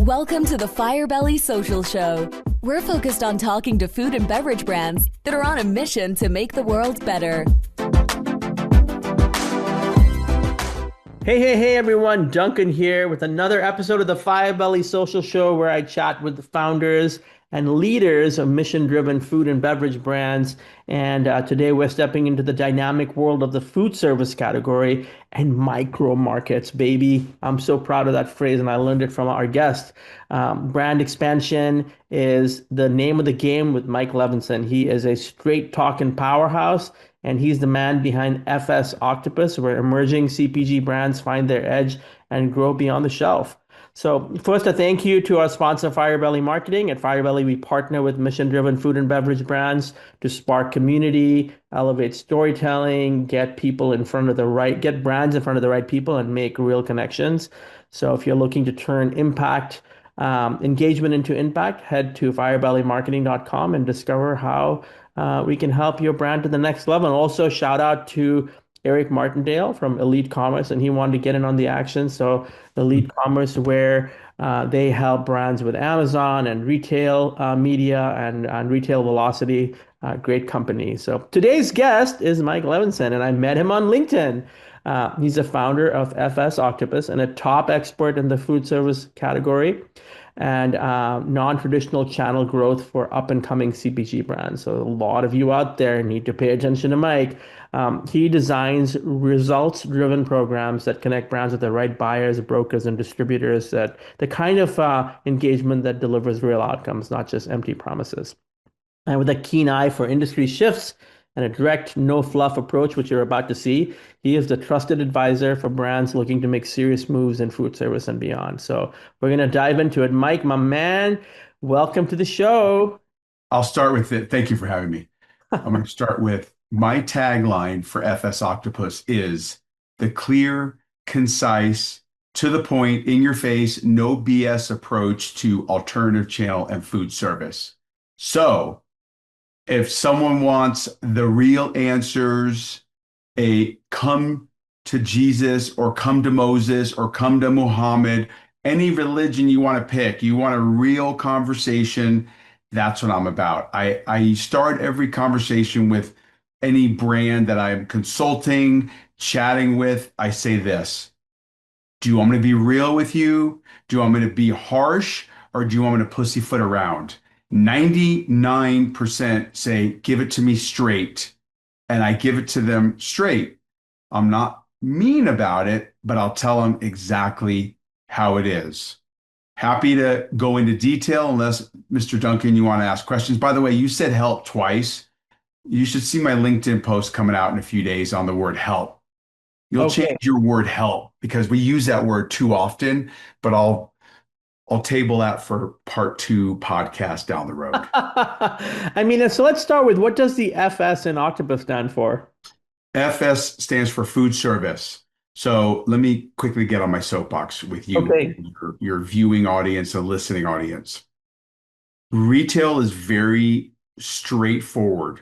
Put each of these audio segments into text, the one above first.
Welcome to the Firebelly Social Show. We're focused on talking to food and beverage brands that are on a mission to make the world better. Hey, everyone. Duncan here with another episode of the Firebelly Social Show where I chat with the founders and leaders of mission-driven food and beverage brands. And today we're stepping into the dynamic world of the food service category and micro markets, baby. I'm so proud of that phrase, and I learned it from our guest. Brand expansion is the name of the game with Mike Levinson. He is a straight talking powerhouse, and he's the man behind FS Octopus, where emerging CPG brands find their edge and grow beyond the shelf. So first, a thank you to our sponsor, Firebelly Marketing. At Firebelly, we partner with mission-driven food and beverage brands to spark community, elevate storytelling, get brands in front of the right people, and make real connections. So if you're looking to turn engagement into impact, head to firebellymarketing.com and discover how we can help your brand to the next level. And also shout out to Eric Martindale from Elite Commerce, and he wanted to get in on the action. So Elite Commerce, where they help brands with Amazon and retail media and retail velocity, great company. So today's guest is Mike Levinson, and I met him on LinkedIn. He's a founder of FS Octopus and a top expert in the food service category and non-traditional channel growth for up-and-coming CPG brands. So a lot of you out there need to pay attention to Mike. He designs results-driven programs that connect brands with the right buyers, brokers, and distributors, the kind of engagement that delivers real outcomes, not just empty promises. And with a keen eye for industry shifts and a direct, no-fluff approach, which you're about to see, he is the trusted advisor for brands looking to make serious moves in food service and beyond. So we're going to dive into it. Mike, my man, welcome to the show. I'll start with it. Thank you for having me. I'm going to start with my tagline for FS Octopus is the clear, concise, to the point, in your face, no BS approach to alternative channel and food service. So if someone wants the real answers, come to Jesus or come to Moses or come to Muhammad, any religion you want to pick, you want a real conversation, that's what I'm about. I start every conversation with any brand that I'm consulting, chatting with. I say this: do you want me to be real with you? Do you want me to be harsh? Or do you want me to pussyfoot around? 99% say, give it to me straight. And I give it to them straight. I'm not mean about it, but I'll tell them exactly how it is. Happy to go into detail unless, Mr. Duncan, you want to ask questions. By the way, you said help twice. You should see my LinkedIn post coming out in a few days on the word help. You'll change your word help because we use that word too often, but I'll table that for part 2 podcast down the road. So let's start with, what does the FS in Octopus stand for? FS stands for food service. So let me quickly get on my soapbox with you, your viewing audience and listening audience. Retail is very straightforward.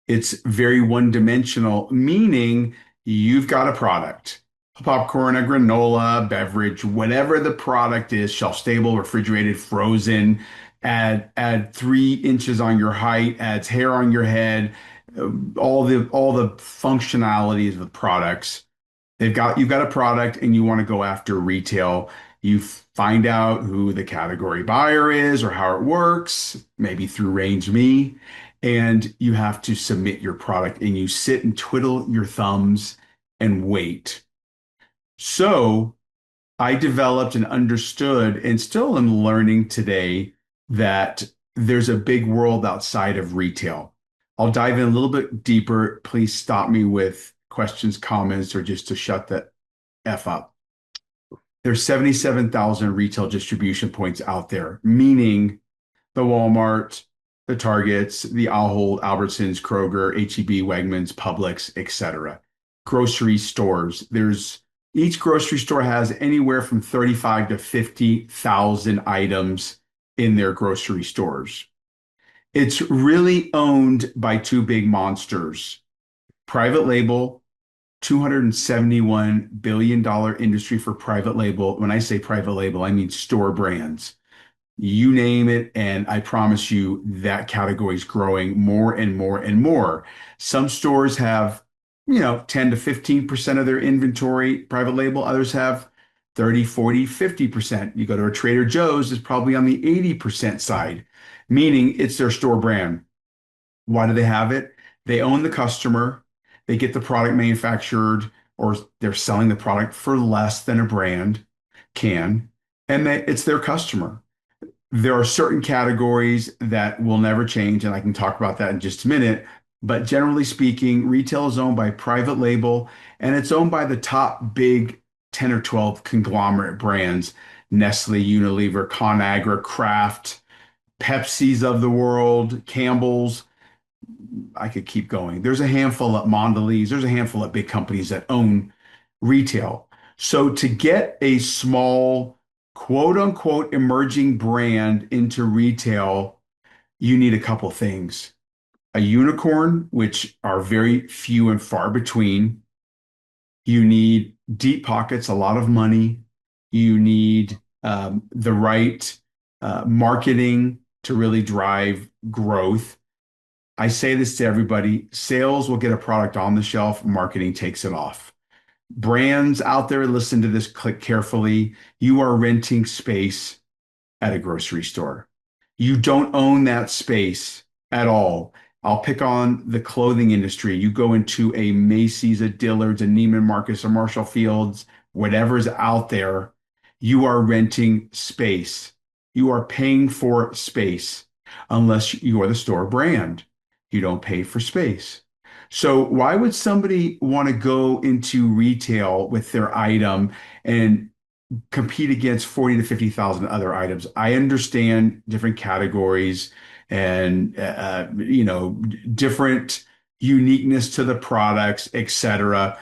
It's very one-dimensional, meaning you've got a product. Popcorn, a granola, beverage, whatever the product is, shelf-stable, refrigerated, frozen, add 3 inches on your height, adds hair on your head, all the functionalities of the products. You've got a product and you want to go after retail. You find out who the category buyer is or how it works, maybe through Range Me, and you have to submit your product and you sit and twiddle your thumbs and wait. So I developed and understood, and still am learning today, that there's a big world outside of retail. I'll dive in a little bit deeper. Please stop me with questions, comments, or just to shut the F up. There's 77,000 retail distribution points out there, meaning the Walmart, the Targets, the Ahold, Albertsons, Kroger, H-E-B, Wegmans, Publix, etc. Grocery stores. Each grocery store has anywhere from 35 to 50,000 items in their grocery stores. It's really owned by 2 big monsters, private label $271 billion industry for private label. When I say private label, I mean store brands. You name it, and I promise you that category is growing more and more and more. Some stores have, 10 to 15% of their inventory private label. Others have 30, 40, 50%. You go to a Trader Joe's, it's probably on the 80% side, meaning it's their store brand. Why do they have it? They own the customer. They get the product manufactured, or they're selling the product for less than a brand can, and it's their customer. There are certain categories that will never change, and I can talk about that in just a minute. But generally speaking, retail is owned by private label, and it's owned by the top big 10 or 12 conglomerate brands: Nestle, Unilever, ConAgra, Kraft, Pepsi's of the world, Campbell's. I could keep going. There's a handful of Mondelez. There's a handful of big companies that own retail. So to get a small, quote unquote, emerging brand into retail, you need a couple things. A unicorn, which are very few and far between. You need deep pockets, a lot of money. You need the right marketing to really drive growth. I say this to everybody: sales will get a product on the shelf, marketing takes it off. Brands out there, listen to this, click carefully. You are renting space at a grocery store. You don't own that space at all. I'll pick on the clothing industry. You go into a Macy's, a Dillard's, a Neiman Marcus, a Marshall Fields, whatever's out there, you are renting space. You are paying for space unless you are the store brand. You don't pay for space. So why would somebody want to go into retail with their item and compete against 40 to 50,000 other items? I understand different categories and different uniqueness to the products, etc.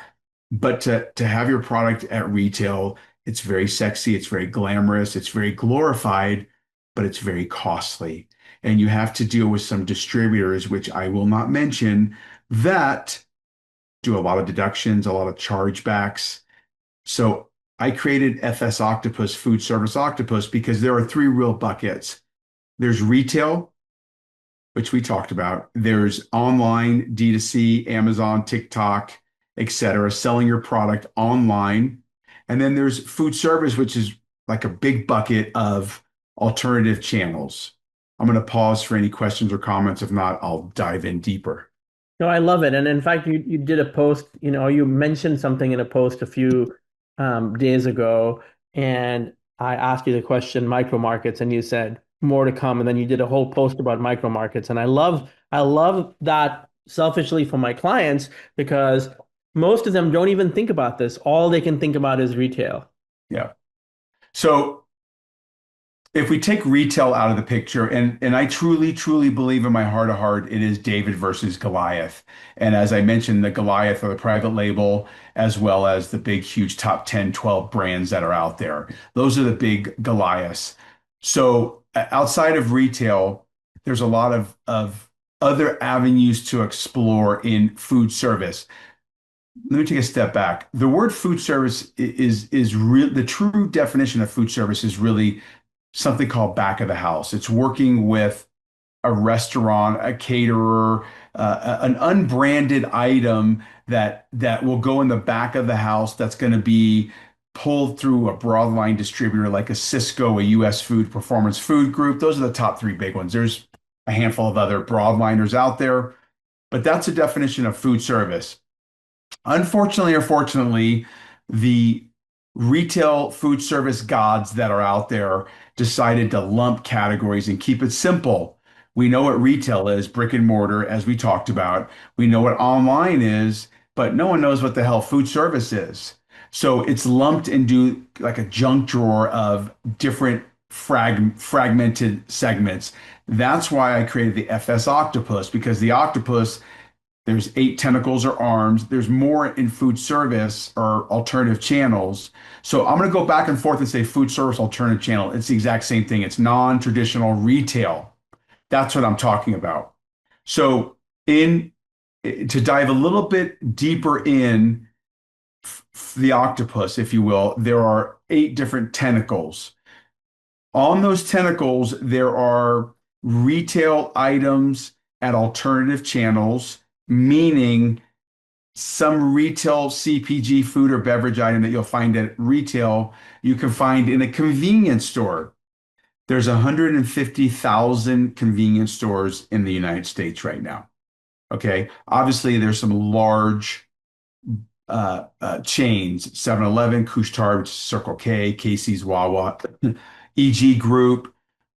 But to have your product at retail, it's very sexy, it's very glamorous, it's very glorified, but it's very costly. And you have to deal with some distributors, which I will not mention, that do a lot of deductions, a lot of chargebacks. So I created FS Octopus, Food Service Octopus, because there are three real buckets. There's retail, which we talked about. There's online, D2C, Amazon, TikTok, etc., selling your product online. And then there's food service, which is like a big bucket of alternative channels. I'm going to pause for any questions or comments. If not, I'll dive in deeper. No, I love it. And in fact, you did a post, you mentioned something in a post a few days ago, and I asked you the question, micro markets, and you said more to come. And then you did a whole post about micro markets. And I love that selfishly for my clients, because most of them don't even think about this. All they can think about is retail. Yeah. So if we take retail out of the picture, and I truly, truly believe in my heart of heart, it is David versus Goliath. And as I mentioned, the Goliath are the private label, as well as the big, huge top 10, 12 brands that are out there. Those are the big Goliaths. So outside of retail, there's a lot of other avenues to explore in food service. Let me take a step back. The word food service is real. The true definition of food service is really something called back of the house. It's working with a restaurant, a caterer, an unbranded item that will go in the back of the house that's going to be pulled through a broadline distributor like a Cisco, a US Food, Performance Food Group. Those are the top three big ones. There's a handful of other broadliners out there, but that's a definition of food service. Unfortunately or fortunately, the retail food service gods that are out there decided to lump categories and keep it simple. We know what retail is, brick and mortar, as we talked about. We know what online is, but no one knows what the hell food service is. So it's lumped into like a junk drawer of different fragmented segments. That's why I created the FS Octopus, because the octopus, there's 8 tentacles or arms. There's more in food service or alternative channels. So I'm going to go back and forth and say food service alternative channel. It's the exact same thing. It's non-traditional retail. That's what I'm talking about. So to dive a little bit deeper in, the octopus, if you will, there are 8 different tentacles. On those tentacles, there are retail items at alternative channels, meaning some retail CPG food or beverage item that you'll find at retail, you can find in a convenience store. There's 150,000 convenience stores in the United States right now. Okay. Obviously, there's some large chains, 7-Eleven, Couche-Tard, Circle K, Casey's, Wawa, EG Group.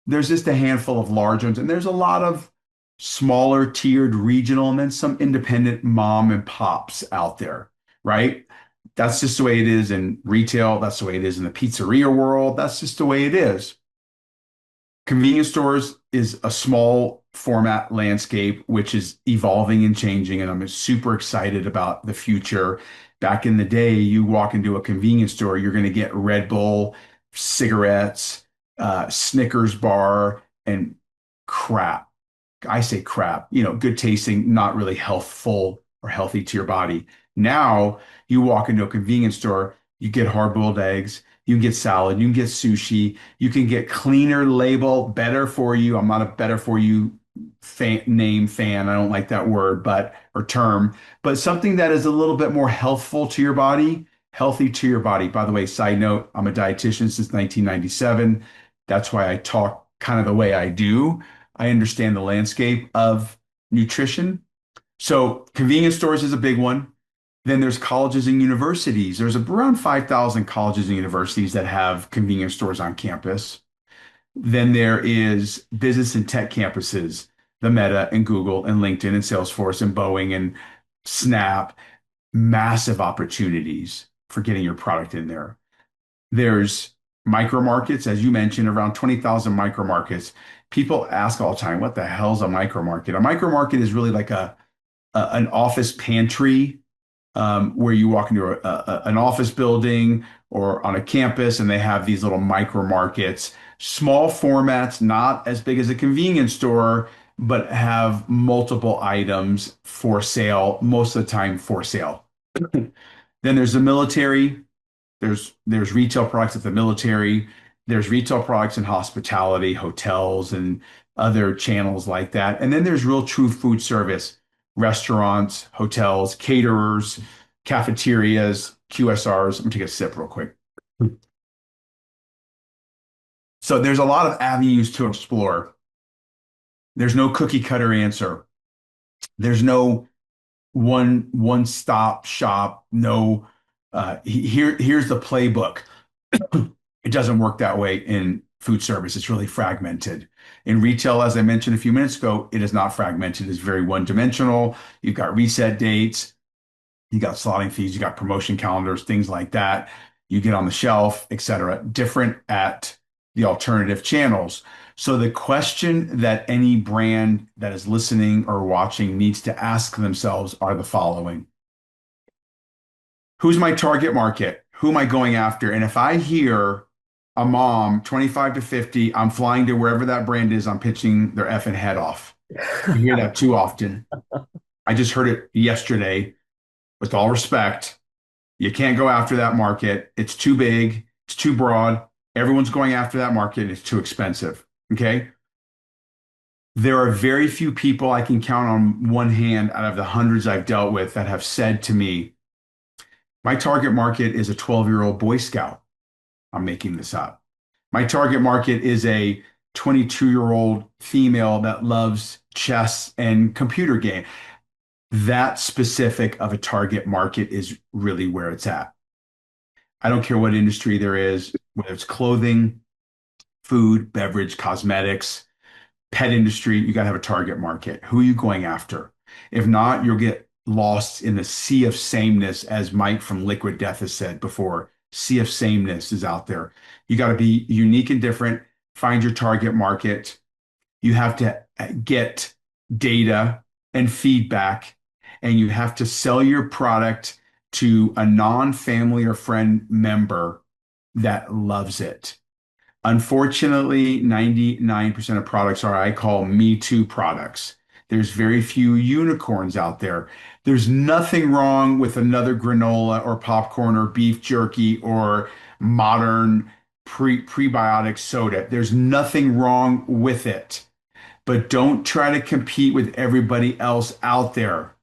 There's just a handful of large ones, and there's a lot of smaller tiered regional and then some independent mom and pops out there, right? That's just the way it is in retail. That's the way it is in the pizzeria world. That's just the way it is. Convenience stores is a small format landscape, which is evolving and changing, and I'm super excited about the future. Back in the day, you walk into a convenience store, you're going to get Red Bull, cigarettes, Snickers bar, and crap. I say crap, good tasting, not really healthful or healthy to your body. Now you walk into a convenience store, you get hard-boiled eggs, you can get salad, you can get sushi, you can get cleaner label, better for you. I'm not a better for you fan. I don't like that word, or term, but something that is a little bit more healthful to your body, healthy to your body. By the way, side note, I'm a dietitian since 1997. That's why I talk kind of the way I do. I understand the landscape of nutrition. So convenience stores is a big one. Then there's colleges and universities. There's around 5,000 colleges and universities that have convenience stores on campus. Then there is business and tech campuses, the Meta and Google and LinkedIn and Salesforce and Boeing and Snap, massive opportunities for getting your product in there. There's micro markets, as you mentioned, around 20,000 micro markets. People ask all the time, what the hell's a micro market? A micro market is really like an office pantry where you walk into an office building or on a campus and they have these little micro markets, small formats, not as big as a convenience store, but have multiple items for sale, most of the time for sale. Then there's the military. There's retail products at the military. There's retail products in hospitality, hotels, and other channels like that. And then there's real true food service, restaurants, hotels, caterers, cafeterias, QSRs. Let me take a sip real quick. So there's a lot of avenues to explore. There's no cookie cutter answer. There's no one-stop shop. No, here's the playbook. It doesn't work that way in food service. It's really fragmented. In retail, as I mentioned a few minutes ago, it is not fragmented. It's very one-dimensional. You've got reset dates. You got slotting fees. You got promotion calendars, things like that. You get on the shelf, et cetera. Different at the alternative channels. So the question that any brand that is listening or watching needs to ask themselves are the following. Who's my target market? Who am I going after? And if I hear a mom, 25 to 50, I'm flying to wherever that brand is, I'm pitching their effing head off. You hear that too often. I just heard it yesterday. With all respect, you can't go after that market. It's too big. It's too broad. Everyone's going after that market. It's too expensive. Okay. There are very few people I can count on one hand out of the hundreds I've dealt with that have said to me, my target market is a 12-year-old Boy Scout. I'm making this up. My target market is a 22-year-old female that loves chess and computer game. That specific of a target market is really where it's at. I don't care what industry there is, whether it's clothing, food, beverage, cosmetics, pet industry, you got to have a target market. Who are you going after? If not, you'll get lost in the sea of sameness, as Mike from Liquid Death has said before. Sea of sameness is out there. You got to be unique and different. Find your target market. You have to get data and feedback, and you have to sell your product to a non-family or friend member that loves it. Unfortunately, 99% of products are, I call Me Too products. There's very few unicorns out there. There's nothing wrong with another granola or popcorn or beef jerky or modern prebiotic soda. There's nothing wrong with it. But don't try to compete with everybody else out there.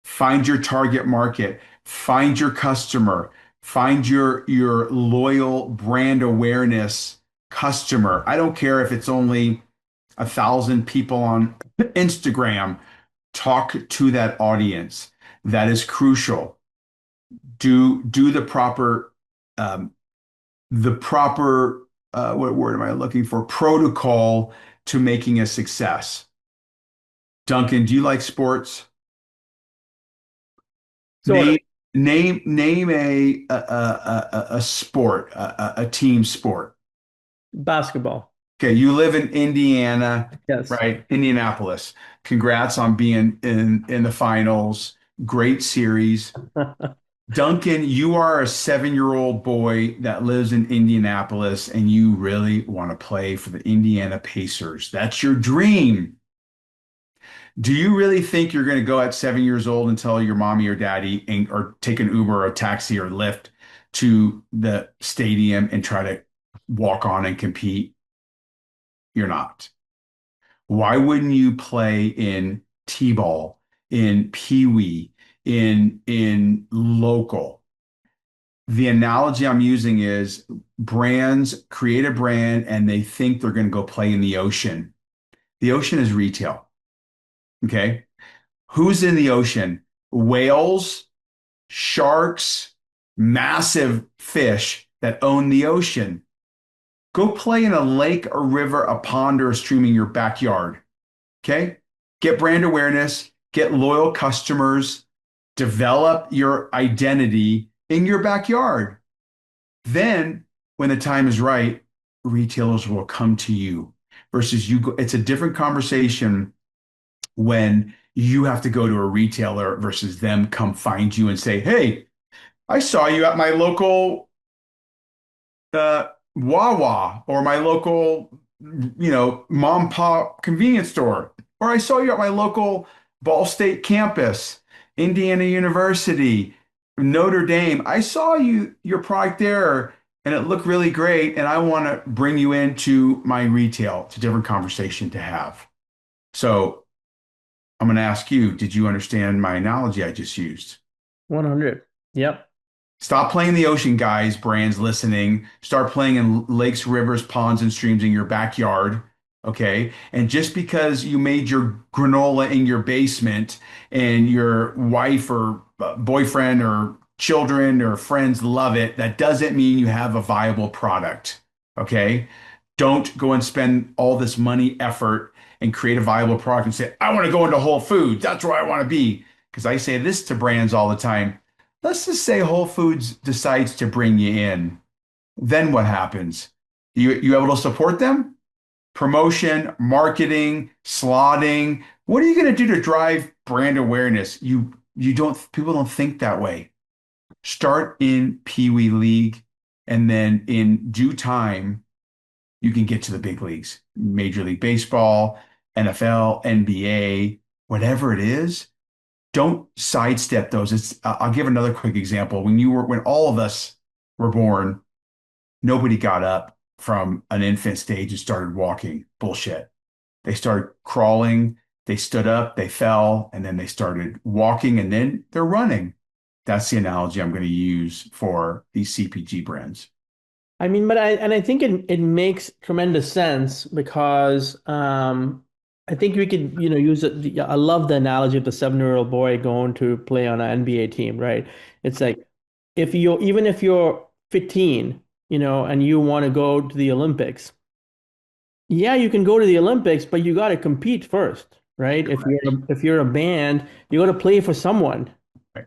Find your target market, find your customer, find your loyal brand awareness customer. I don't care if it's only 1,000 people on Instagram. Talk to that audience. That is crucial. Do what word am I looking for? Protocol to making a success. Duncan, do you like sports? So Name a sport, a team sport. basketball. Okay, you live in Indiana, Yes. right? Indianapolis. Congrats on being in the finals. Great series. Duncan, you are a 7-year-old boy that lives in Indianapolis and you really want to play for the Indiana Pacers. That's your dream. Do you really think you're going to go at 7 years old and tell your mommy or daddy or take an Uber or a taxi or Lyft to the stadium and try to walk on and compete? You're not. Why wouldn't you play in T-ball, in Pee-wee, in local? The analogy I'm using is brands create a brand and they think they're going to go play in the ocean. The ocean is retail. Okay. Who's in the ocean? Whales, sharks, massive fish that own the ocean. Go play in a lake, a river, a pond, or a stream in your backyard. Okay. Get brand awareness, get loyal customers, develop your identity in your backyard. Then, when the time is right, retailers will come to you versus you go. It's a different conversation when you have to go to a retailer versus them come find you and say, "Hey, I saw you at my local Wawa or my local, mom pop convenience store, or I saw you at my local Ball State campus, Indiana University, Notre Dame. I saw your product there and it looked really great, and I want to bring you into my retail." It's a different conversation to have. So I'm going to ask you, did you understand my analogy I just used? 100. Yep. Stop playing the ocean, guys, brands listening. Start playing in lakes, rivers, ponds, and streams in your backyard. Okay. And just because you made your granola in your basement and your wife or boyfriend or children or friends love it, that doesn't mean you have a viable product. Okay. Don't go and spend all this money, effort, and create a viable product and say, "I want to go into Whole Foods. That's where I want to be." Because I say this to brands all the time. Let's just say Whole Foods decides to bring you in. Then what happens? You able to support them? Promotion, marketing, slotting. What are you going to do to drive brand awareness? People don't think that way. Start in Pee Wee League, and then in due time, you can get to the big leagues. Major League Baseball, NFL, NBA, whatever it is. Don't sidestep those. I'll give another quick example. When all of us were born, nobody got up from an infant stage and started walking. Bullshit. They started crawling, they stood up, they fell, and then they started walking, and then they're running. That's the analogy I'm going to use for these CPG brands. I mean, I think it makes tremendous sense because I think we could, use it. I love the analogy of the 7-year-old boy going to play on an NBA team, right? It's like even if you're 15, and you want to go to the Olympics, yeah, you can go to the Olympics, but you got to compete first, right? If you're a band, you got to play for someone. Right.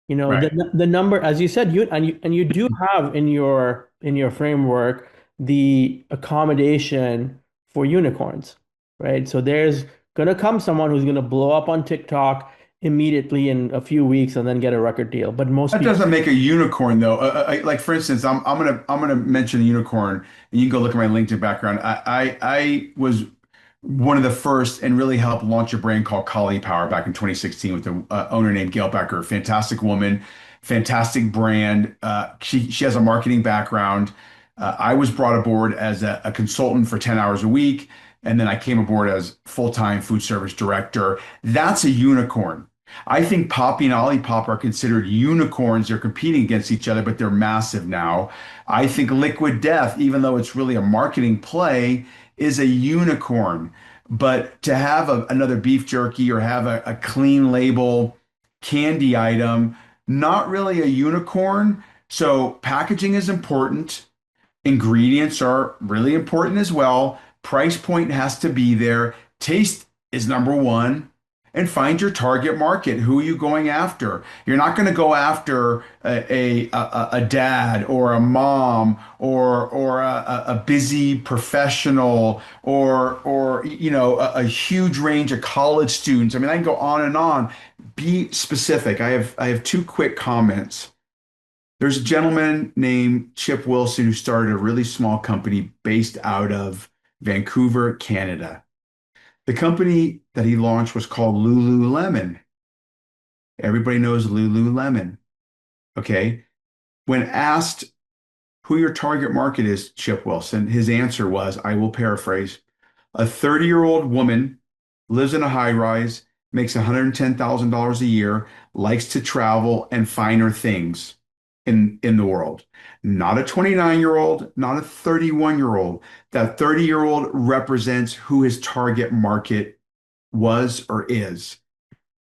Right. The number, as you said, you do have in your framework the accommodation for unicorns, right? So there's gonna come someone who's gonna blow up on TikTok immediately in a few weeks and then get a record deal. But that doesn't make a unicorn though. Like for instance, I'm gonna mention a unicorn, and you can go look at my LinkedIn background. I was one of the first and really helped launch a brand called Caulipower back in 2016 with the owner named Gail Becker. Fantastic woman, fantastic brand. She has a marketing background. I was brought aboard as a consultant for 10 hours a week, and then I came aboard as full-time food service director. That's a unicorn. I think Poppy and Olipop are considered unicorns. They're competing against each other, but they're massive now. I think Liquid Death, even though it's really a marketing play, is a unicorn. But to have another beef jerky or have a clean label candy item, not really a unicorn. So packaging is important. Ingredients are really important as well. Price point has to be there. Taste is number one. And find your target market. Who are you going after? You're not going to go after a dad or a mom or a busy professional or a huge range of college students. I mean, I can go on and on. Be specific. I have two quick comments. There's a gentleman named Chip Wilson who started a really small company based out of Vancouver, Canada. The company that he launched was called Lululemon. Everybody knows Lululemon. Okay. When asked who your target market is, Chip Wilson, his answer was, I will paraphrase, a 30-year-old woman lives in a high rise, makes $110,000 a year, likes to travel and finer things in the world. Not a 29-year-old, not a 31-year-old. That 30-year-old represents who his target market was or is.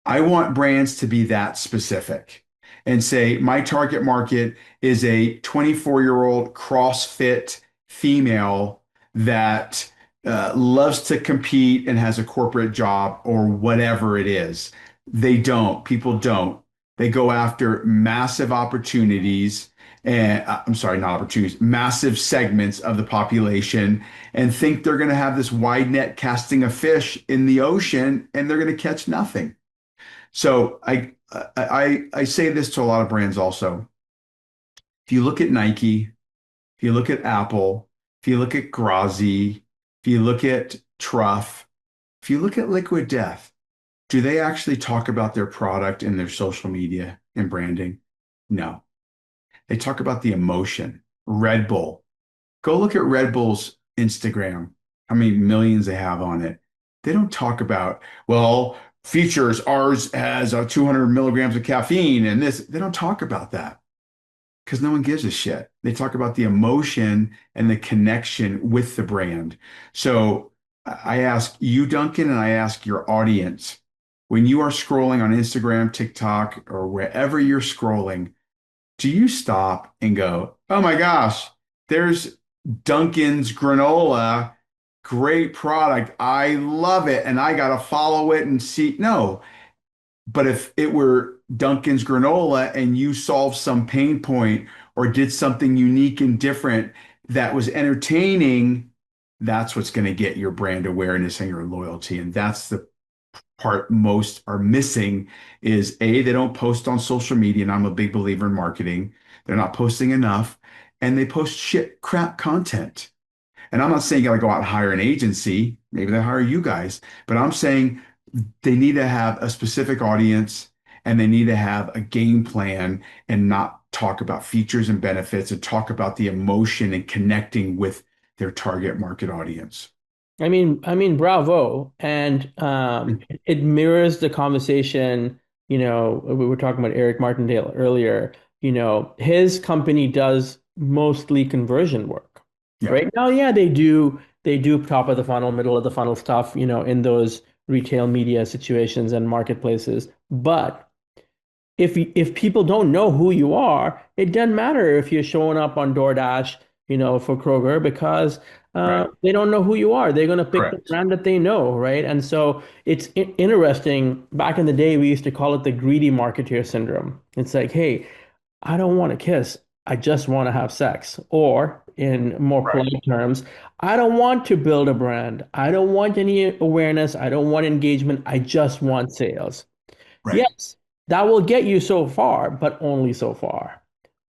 I want brands to be that specific and say, my target market is a 24-year-old CrossFit female that loves to compete and has a corporate job or whatever it is. They don't. People don't. They go after massive opportunities and I'm sorry, not opportunities, massive segments of the population and think they're going to have this wide net casting a fish in the ocean and they're going to catch nothing. So I say this to a lot of brands also. If you look at Nike, if you look at Apple, if you look at Grazi, if you look at Truff, if you look at Liquid Death, do they actually talk about their product in their social media and branding? No. They talk about the emotion. Red Bull. Go look at Red Bull's Instagram. How many millions they have on it. They don't talk about, well, features, ours has 200 milligrams of caffeine and this. They don't talk about that because no one gives a shit. They talk about the emotion and the connection with the brand. So I ask you, Duncan, and I ask your audience, when you are scrolling on Instagram, TikTok, or wherever you're scrolling, do you stop and go, oh my gosh, there's Dunkin's granola, great product. I love it. And I got to follow it and see. No, but if it were Dunkin's granola and you solved some pain point or did something unique and different that was entertaining, that's what's going to get your brand awareness and your loyalty. And that's the part most are missing is A, they don't post on social media, and I'm a big believer in marketing. They're not posting enough, and they post shit crap content. And I'm not saying you got to go out and hire an agency. Maybe they hire you guys, but I'm saying they need to have a specific audience and they need to have a game plan and not talk about features and benefits and talk about the emotion and connecting with their target market audience. Bravo. And it mirrors the conversation, we were talking about Eric Martindale earlier. His company does mostly conversion work. Yeah. Right now, yeah, they do top of the funnel, middle of the funnel stuff, in those retail media situations and marketplaces. But if people don't know who you are, it doesn't matter if you're showing up on DoorDash, for Kroger because right. They don't know who you are. They're going to pick Correct. The brand that they know, right? And so it's interesting. Back in the day, we used to call it the greedy marketeer syndrome. It's like, hey, I don't want to kiss. I just want to have sex. Or in more right. polite terms, I don't want to build a brand. I don't want any awareness. I don't want engagement. I just want sales. Right. Yes, that will get you so far, but only so far,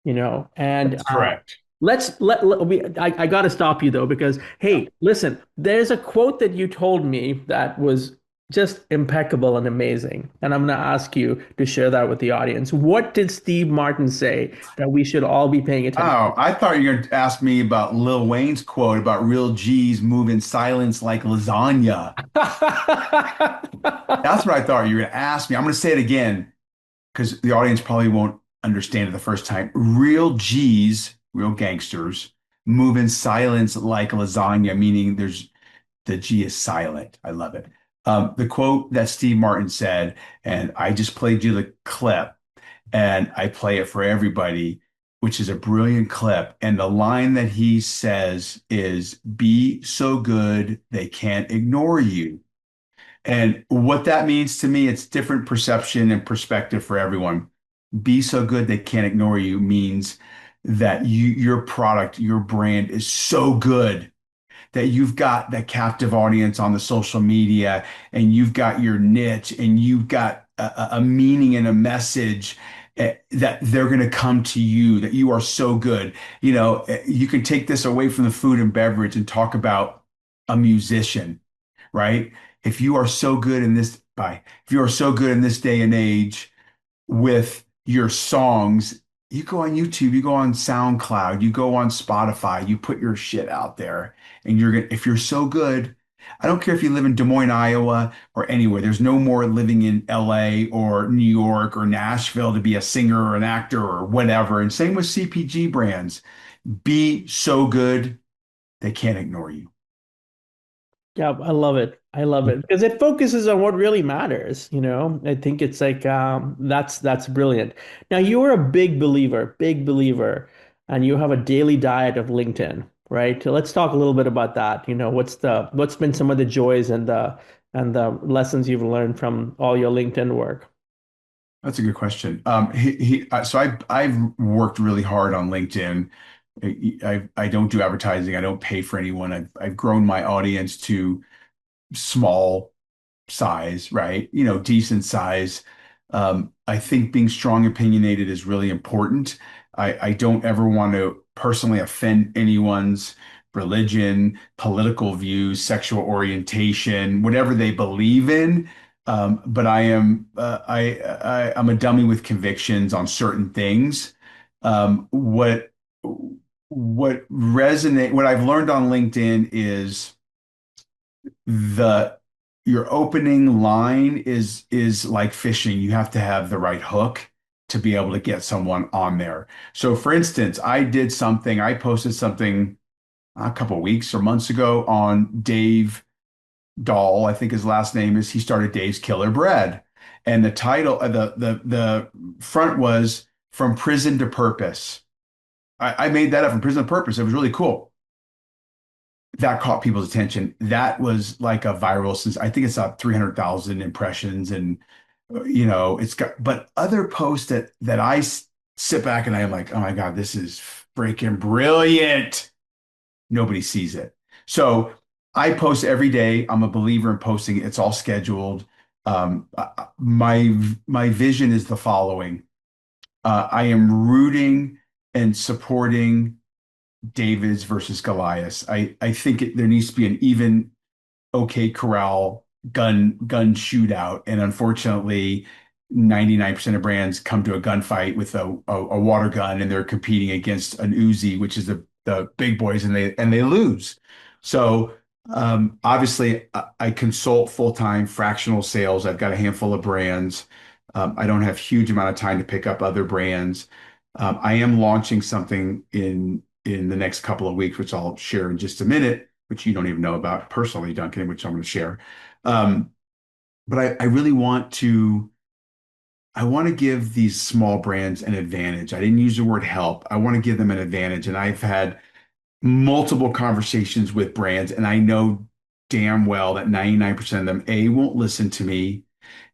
and That's correct. I got to stop you though, because hey, listen, there's a quote that you told me that was just impeccable and amazing. And I'm going to ask you to share that with the audience. What did Steve Martin say that we should all be paying attention Oh, I thought you were going to ask me about Lil Wayne's quote about real G's move in silence like lasagna. to? That's what I thought you were going to ask me. I'm going to say it again because the audience probably won't understand it the first time. Real G's, real gangsters, move in silence like lasagna, meaning the G is silent. I love it. The quote that Steve Martin said, and I just played you the clip, and I play it for everybody, which is a brilliant clip. And the line that he says is, "Be so good they can't ignore you." And what that means to me, it's different perception and perspective for everyone. Be so good they can't ignore you means that your product, your brand is so good that you've got that captive audience on the social media and you've got your niche and you've got a meaning and a message that they're going to come to you, that you are so good. You can take this away from the food and beverage and talk about a musician, right? If you are so good in this, if you are so good in this day and age with your songs, you go on YouTube, you go on SoundCloud, you go on Spotify, you put your shit out there, and if you're so good, I don't care if you live in Des Moines, Iowa, or anywhere. There's no more living in LA or New York or Nashville to be a singer or an actor or whatever. And same with CPG brands. Be so good, they can't ignore you. Yeah, I love it. I love it because it focuses on what really matters, you know. I think it's like that's brilliant. Now you are a big believer, and you have a daily diet of LinkedIn, right? So let's talk a little bit about that. You know, what's been some of the joys and the lessons you've learned from all your LinkedIn work? That's a good question. So I've worked really hard on LinkedIn. I don't do advertising. I don't pay for anyone. I've grown my audience to small size, right? Decent size. I think being strong opinionated is really important. I don't ever want to personally offend anyone's religion, political views, sexual orientation, whatever they believe in. But I'm a dummy with convictions on certain things. What I've learned on LinkedIn is the your opening line is like fishing. You have to have the right hook to be able to get someone on there. So for instance, I posted something a couple weeks or months ago on Dave Dahl, I think his last name is. He started Dave's Killer Bread. And the title, the front was From Prison to Purpose. I made that up, From Prison to Purpose. It was really cool. That caught people's attention. That was like a viral, since I think it's up 300,000 impressions. And it's got, but other posts that sit back and I'm like, oh my God, this is freaking brilliant. Nobody sees it. So I post every day. I'm a believer in posting. It's all scheduled. My vision is the following. I am rooting and supporting Davids versus Goliaths. I think there needs to be an even OK Corral gun shootout, and unfortunately, 99% of brands come to a gunfight with a water gun, and they're competing against an Uzi, which is the big boys, and they lose. So obviously, I consult full time fractional sales. I've got a handful of brands. I don't have huge amount of time to pick up other brands. I am launching something in the next couple of weeks, which I'll share in just a minute, which you don't even know about personally, Duncan, which I'm going to share. But I really I want to give these small brands an advantage. I didn't use the word help. I want to give them an advantage. And I've had multiple conversations with brands, and I know damn well that 99% of them, A, won't listen to me,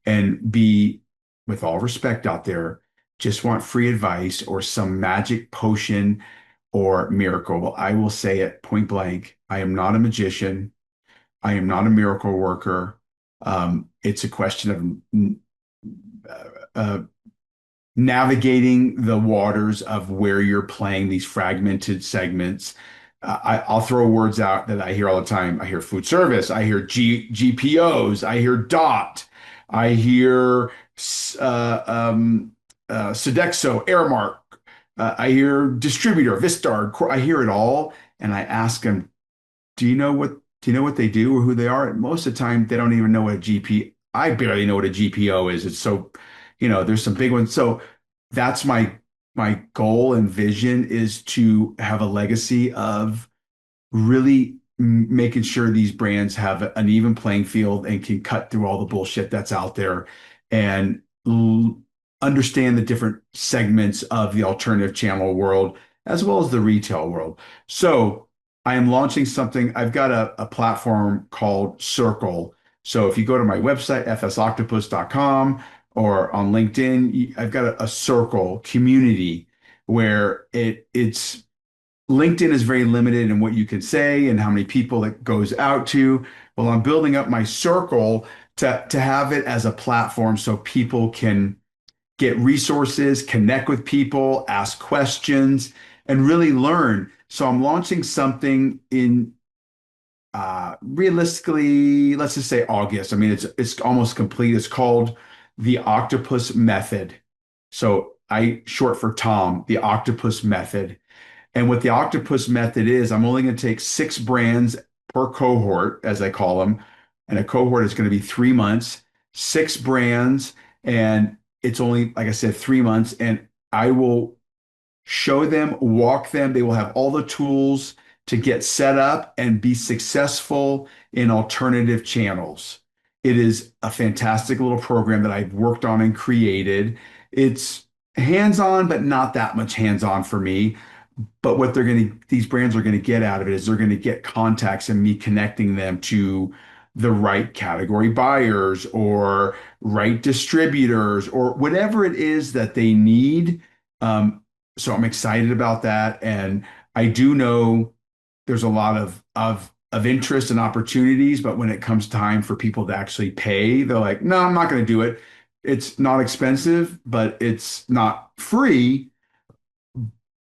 and B, with all respect out there, just want free advice or some magic potion or miracle. Well, I will say it point blank. I am not a magician. I am not a miracle worker. It's a question of navigating the waters of where you're playing these fragmented segments. I'll throw words out that I hear all the time. I hear food service. I hear GPOs. I hear DOT. I hear Sodexo, Airmark. I hear distributor, Vistar. I hear it all, and I ask them, "Do you know what? Do you know what they do or who they are?" And most of the time, they don't even know what a GP. I barely know what a GPO is. It's so, there's some big ones. So that's my goal and vision is to have a legacy of really making sure these brands have an even playing field and can cut through all the bullshit that's out there and understand the different segments of the alternative channel world as well as the retail world. So I am launching something. I've got a platform called Circle. So if you go to my website, fsoctopus.com, or on LinkedIn, I've got a circle community where it's LinkedIn is very limited in what you can say and how many people it goes out to. Well, I'm building up my circle to have it as a platform so people can get resources, connect with people, ask questions, and really learn. So I'm launching something in realistically, let's just say August. I mean, it's almost complete. It's called the Octopus Method. So short for Tom, the Octopus Method. And what the Octopus Method is, I'm only going to take 6 brands per cohort, as I call them. And a cohort is going to be 3 months, 6 brands, and it's only, like I said, 3 months. And I will show them, walk them. They will have all the tools to get set up and be successful in alternative channels. It is a fantastic little program that I've worked on and created. It's hands-on, but not that much hands-on for me. But what these brands are going to get out of it is they're going to get contacts and me connecting them to the right category buyers or right distributors or whatever it is that they need. So I'm excited about that. And I do know there's a lot of interest and opportunities, but when it comes time for people to actually pay, they're like, no, I'm not going to do it. It's not expensive, but it's not free.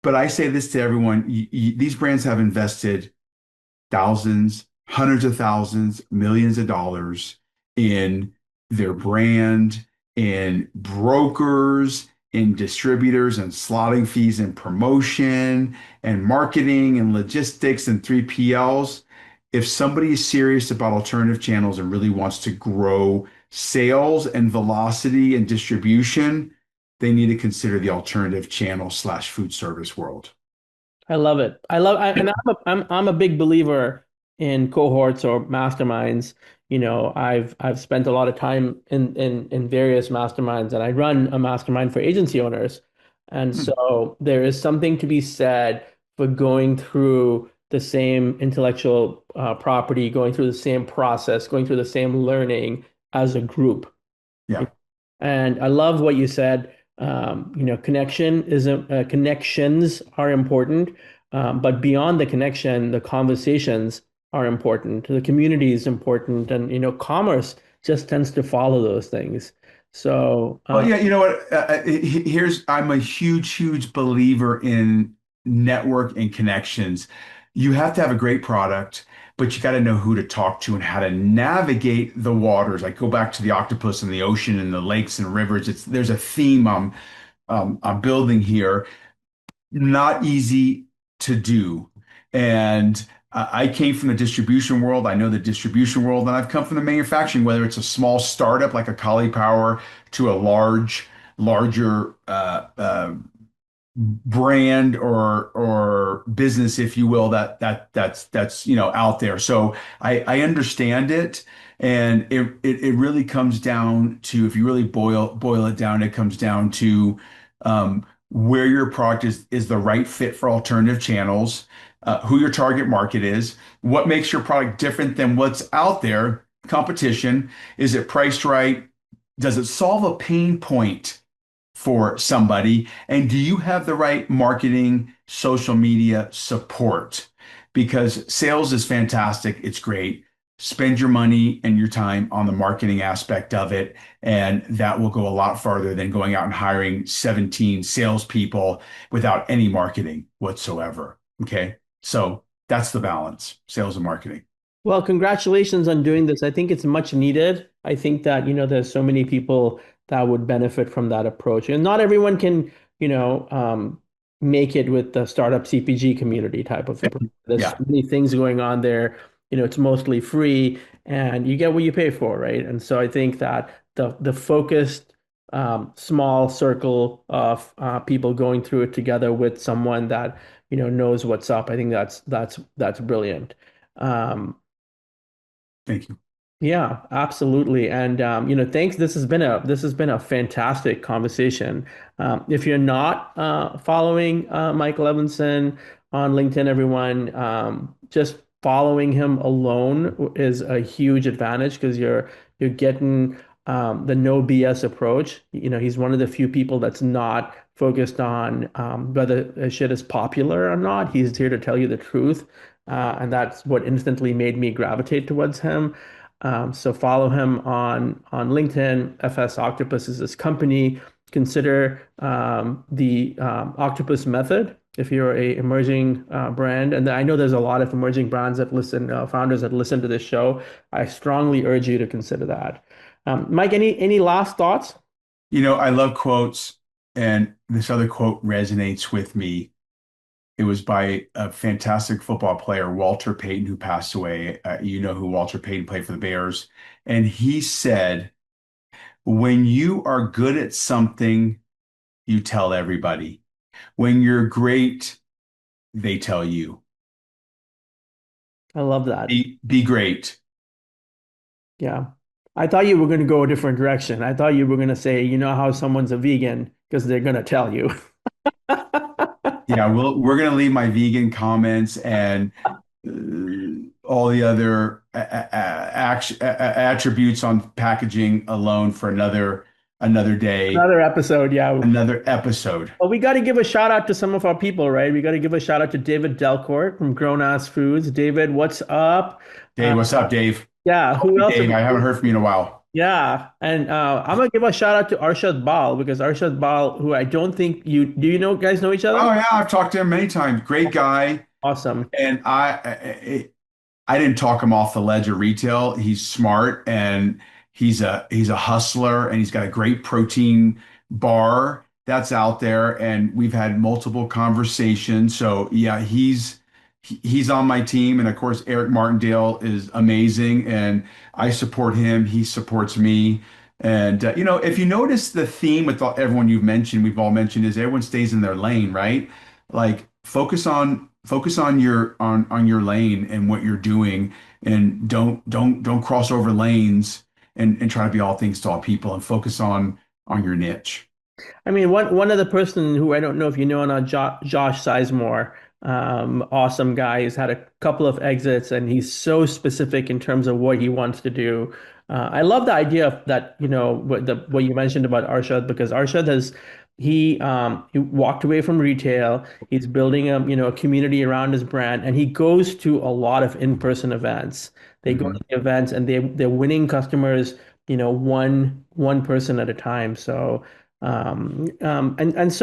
But I say this to everyone, these brands have invested thousands, hundreds of thousands, millions of dollars in their brand, in brokers, in distributors and slotting fees and promotion and marketing and logistics and 3PLs. If somebody is serious about alternative channels and really wants to grow sales and velocity and distribution, they need to consider the alternative channel / food service world. I love it. And I'm a big believer in cohorts or masterminds. I've spent a lot of time in various masterminds, and I run a mastermind for agency owners. And so there is something to be said for going through the same intellectual property, going through the same process, going through the same learning as a group. Yeah. And I love what you said. Connections are important, but beyond the connection, the conversations are important. The community is important, and commerce just tends to follow those things. So, well, yeah, you know what? I'm a huge, huge believer in network and connections. You have to have a great product, but you got to know who to talk to and how to navigate the waters. I go back to the octopus and the ocean and the lakes and rivers. There's a theme I'm building here. Not easy to do, and I came from the distribution world. I know the distribution world, and I've come from the manufacturing, whether it's a small startup like a Caulipower to a larger brand or business, if you will, that's out there. So I understand it, and it really comes down to, if you really boil it down, it comes down to where your product is the right fit for alternative channels, who your target market is, what makes your product different than what's out there, competition, is it priced right, does it solve a pain point for somebody, and do you have the right marketing, social media support? Because sales is fantastic, it's great. spend your money and your time on the marketing aspect of it. And that will go a lot farther than going out and hiring 17 salespeople without any marketing whatsoever. Okay. So that's the balance, sales and marketing. Well, congratulations on doing this. I think it's much needed. I think that, there's so many people that would benefit from that approach. And not everyone can, make it with the startup CPG community type of approach. There's so Yeah. many things going on there. It's mostly free and you get what you pay for, right? And so I think that the focused small circle of people going through it together with someone that, knows what's up. I think that's brilliant. Um, Thank you. yeah, absolutely. And thanks. This has been a fantastic conversation. If you're not following Mike Levinson on LinkedIn, everyone, just following him alone is a huge advantage because you're getting the no BS approach. He's one of the few people that's not focused on whether a shit is popular or not. He's here to tell you the truth. And that's what instantly made me gravitate towards him. So follow him on LinkedIn. FS Octopus is his company. Consider the Octopus Method if you're a emerging brand. And I know there's a lot of emerging brands that listen, founders that listen to this show. I strongly urge you to consider that. Mike, any last thoughts? I love quotes, and this other quote resonates with me. It was by a fantastic football player, Walter Payton, who passed away. You know who Walter Payton played for the Bears. And he said, when you are good at something, you tell everybody. When you're great, they tell you. I love that. Be great. Yeah. I thought you were going to go a different direction. I thought you were going to say, you know how someone's a vegan because they're going to tell you. Yeah, we're going to leave my vegan comments and all the other attributes on packaging alone for another day, Another episode, yeah. another episode. Well, we got to give a shout out to some of our people, right? We got to give a shout out to David Delcourt from Grown Ass Foods. David, what's up? Dave, what's up, Dave? Yeah, who else? Dave, I haven't heard from you in a while. Yeah, and I'm gonna give a shout out to Arshad Bal because Arshad Bal, who I don't think guys know each other? Oh yeah, I've talked to him many times. Great guy. Awesome. And I didn't talk him off the ledge of retail. He's smart and he's a hustler and he's got a great protein bar that's out there. And we've had multiple conversations. So yeah, he's on my team. And of course, Eric Martindale is amazing and I support him. He supports me. And if you notice the theme with everyone we've all mentioned is everyone stays in their lane, right? Like focus on your lane and what you're doing, and don't cross over lanes and try to be all things to all people, and focus on your niche. I mean, one other person who I don't know if you know or not, Josh Sizemore, awesome guy. He's had a couple of exits, and he's so specific in terms of what he wants to do. I love the idea of that, what you mentioned about Arshad, because Arshad he walked away from retail. He's building a community around his brand, and he goes to a lot of in-person events. They go to the events, and they're winning customers, one person at a time. So that's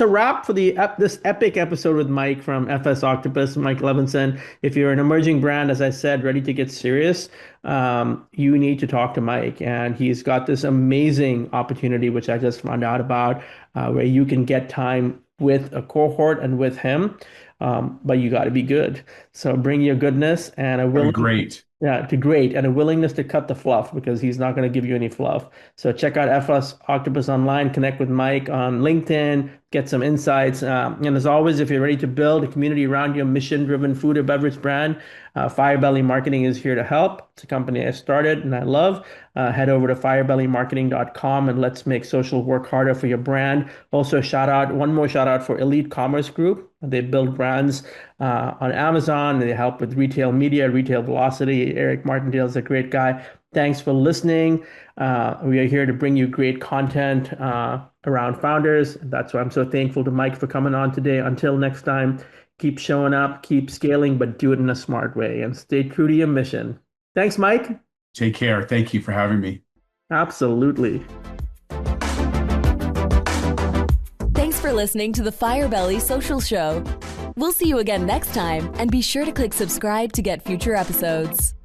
a wrap for this epic episode with Mike from FS Octopus, Mike Levinson. If you're an emerging brand, as I said, ready to get serious, you need to talk to Mike. And he's got this amazing opportunity, which I just found out about, where you can get time with a cohort and with him. But you got to be good. So bring your goodness and a Great. Yeah, to great and a willingness to cut the fluff because he's not going to give you any fluff. So check out FS Octopus online, connect with Mike on LinkedIn, get some insights. And as always, if you're ready to build a community around your mission-driven food or beverage brand, Firebelly Marketing is here to help. It's a company I started and I love. Head over to firebellymarketing.com and let's make social work harder for your brand. Also, one more shout out for Elite Commerce Group. They build brands on Amazon. They help with retail media, retail velocity. Eric Martindale is a great guy. Thanks for listening. We are here to bring you great content around founders. That's why I'm so thankful to Mike for coming on today. Until next time, keep showing up, keep scaling, but do it in a smart way and stay true to your mission. Thanks, Mike. Take care. Thank you for having me. Absolutely. Thanks for listening to the Firebelly Social Show. We'll see you again next time, and be sure to click subscribe to get future episodes.